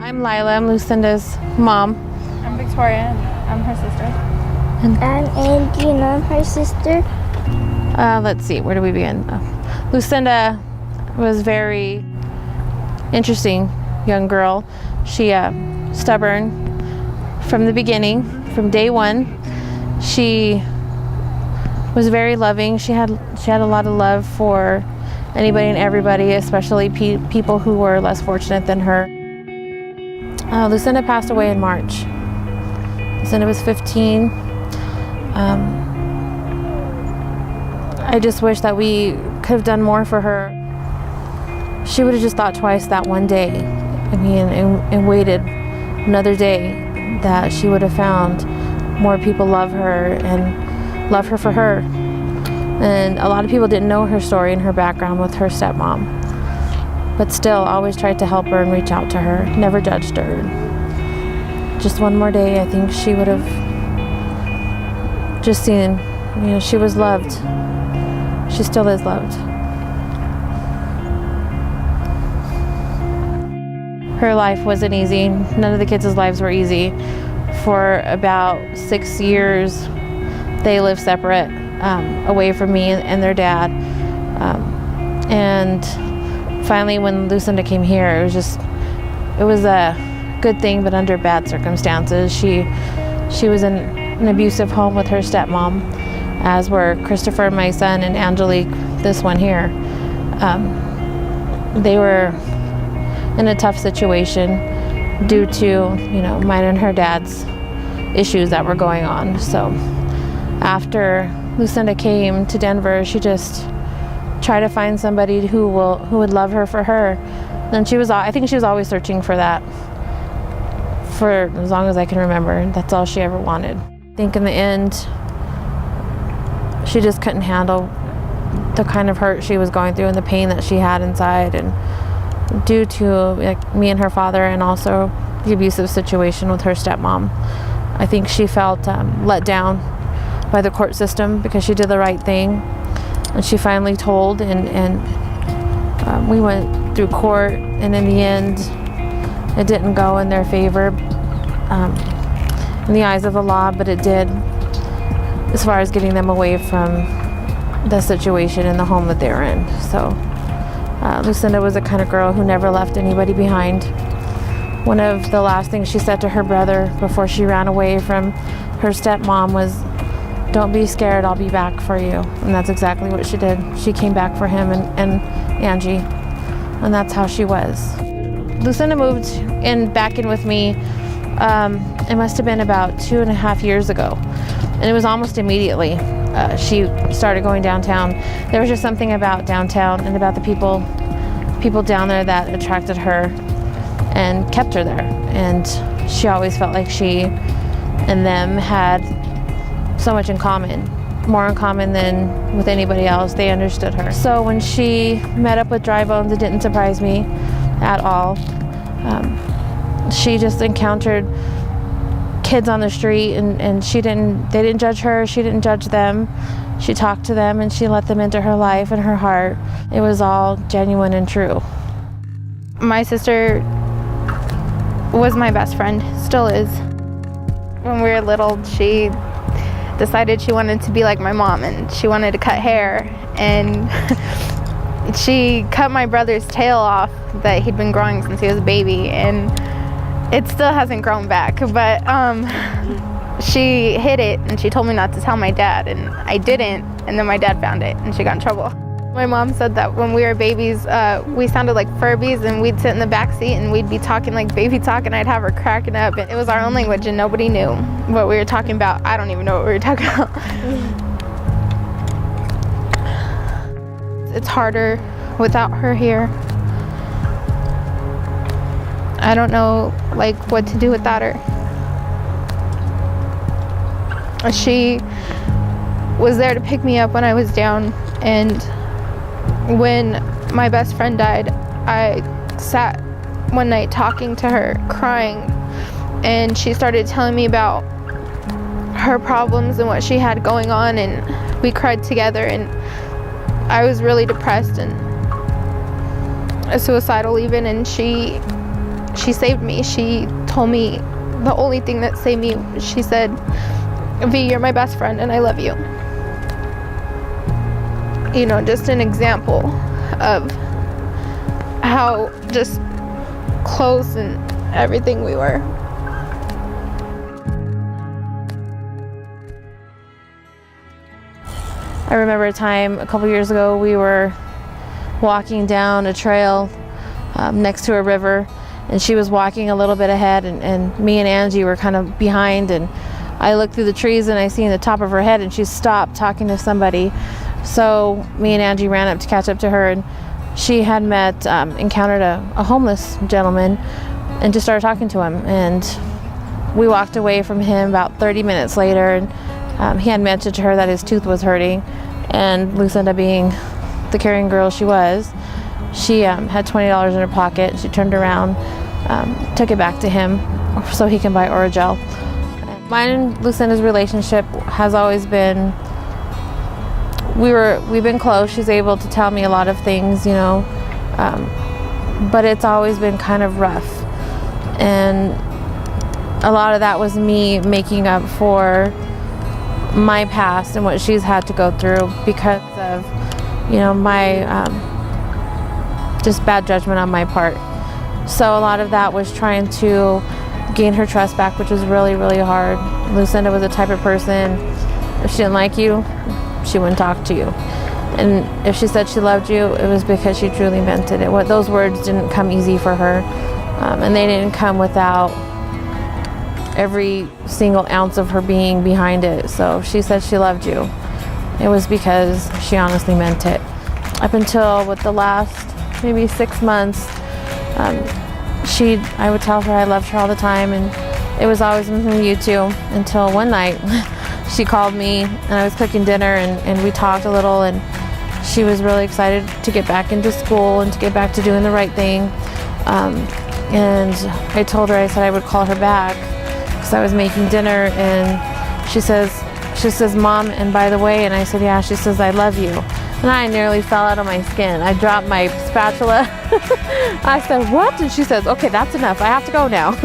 I'm Lila. I'm Lucinda's mom. I'm Victoria, and I'm her sister. I'm Angie, and I'm her sister. Let's see, where do we begin? Lucinda was very interesting young girl. She stubborn from the beginning, from day one. She was very loving. She had a lot of love for anybody and everybody, especially people who were less fortunate than her. Lucinda passed away in March. Lucinda was 15. I just wish that we could have done more for her. She would have just thought twice that one day. And waited another day, that she would have found more people love her and love her for her. And a lot of people didn't know her story and her background with her stepmom, but still always tried to help her and reach out to her, never judged her. Just one more day, I think she would have just seen, she was loved. She still is loved. Her life wasn't easy. None of the kids' lives were easy. For about 6 years, they lived separate, away from me and their dad. And finally, when Lucinda came here, it was a good thing, but under bad circumstances. She was in an abusive home with her stepmom, as were Christopher, my son, and Angelique, this one here. They were in a tough situation due to, mine and her dad's issues that were going on. So after Lucinda came to Denver, she just tried to find somebody who would love her for her. And I think she was always searching for that for as long as I can remember. That's all she ever wanted. I think in the end, she just couldn't handle the kind of hurt she was going through and the pain that she had inside, and due to me and her father, and also the abusive situation with her stepmom, I think she felt let down by the court system because she did the right thing, and she finally told, and we went through court, and in the end it didn't go in their favor in the eyes of the law, but it did as far as getting them away from the situation in the home that they were in. So Lucinda was the kind of girl who never left anybody behind. One of the last things she said to her brother before she ran away from her stepmom was, "Don't be scared, I'll be back for you." And that's exactly what she did. She came back for him and Angie, and that's how she was. Lucinda moved back in with me, it must have been about 2.5 years ago, and it was almost immediately. She started going downtown. There was just something about downtown and about the people down there that attracted her and kept her there. And she always felt like she and them had so much in common, more in common than with anybody else. They understood her. So when she met up with Dry Bones, it didn't surprise me at all. She just encountered kids on the street, and they didn't judge her, she didn't judge them. She talked to them and she let them into her life and her heart. It was all genuine and true. My sister was my best friend, still is. When we were little, she decided she wanted to be like my mom, and she wanted to cut hair, and she cut my brother's tail off that he'd been growing since he was a baby, and it still hasn't grown back, but she hid it, and she told me not to tell my dad, and I didn't, and then my dad found it, and she got in trouble. My mom said that when we were babies, we sounded like Furbies, and we'd sit in the back seat and we'd be talking like baby talk, and I'd have her cracking up, and it was our own language and nobody knew what we were talking about. I don't even know what we were talking about. It's harder without her here. I don't know what to do without her. She was there to pick me up when I was down, and when my best friend died, I sat one night talking to her, crying, and she started telling me about her problems and what she had going on, and we cried together, and I was really depressed and suicidal even, and she she saved me. She told me the only thing that saved me. She said, "V, you're my best friend and I love you." You know, just an example of how just close and everything we were. I remember a time a couple years ago, we were walking down a trail next to a river, and she was walking a little bit ahead, and me and Angie were kind of behind, and I looked through the trees and I seen the top of her head, and she stopped talking to somebody. So me and Angie ran up to catch up to her, and she had encountered a homeless gentleman and just started talking to him, and we walked away from him about 30 minutes later, and he had mentioned to her that his tooth was hurting, and Lucinda, being the caring girl she was, she had $20 in her pocket. She turned around, took it back to him so he can buy Orajel. Mine and Lucinda's relationship has always been, we've been close. She's able to tell me a lot of things, you know, but it's always been kind of rough, and a lot of that was me making up for my past and what she's had to go through because of, you know, my just bad judgment on my part. So a lot of that was trying to gain her trust back, which was really, really hard. Lucinda was the type of person, if she didn't like you, she wouldn't talk to you. And if she said she loved you, it was because she truly meant it. Those words didn't come easy for her, and they didn't come without every single ounce of her being behind it. So if she said she loved you, it was because she honestly meant it. Up until with the last maybe 6 months, I would tell her I loved her all the time, and it was always you too, until one night she called me and I was cooking dinner, and we talked a little, and she was really excited to get back into school and to get back to doing the right thing. And I told her, I said I would call her back because I was making dinner, and she says, "Mom, and by the way," and I said, "Yeah." She says, "I love you." And I nearly fell out of my skin. I dropped my spatula. I said, "What?" And she says, "Okay, that's enough. I have to go now."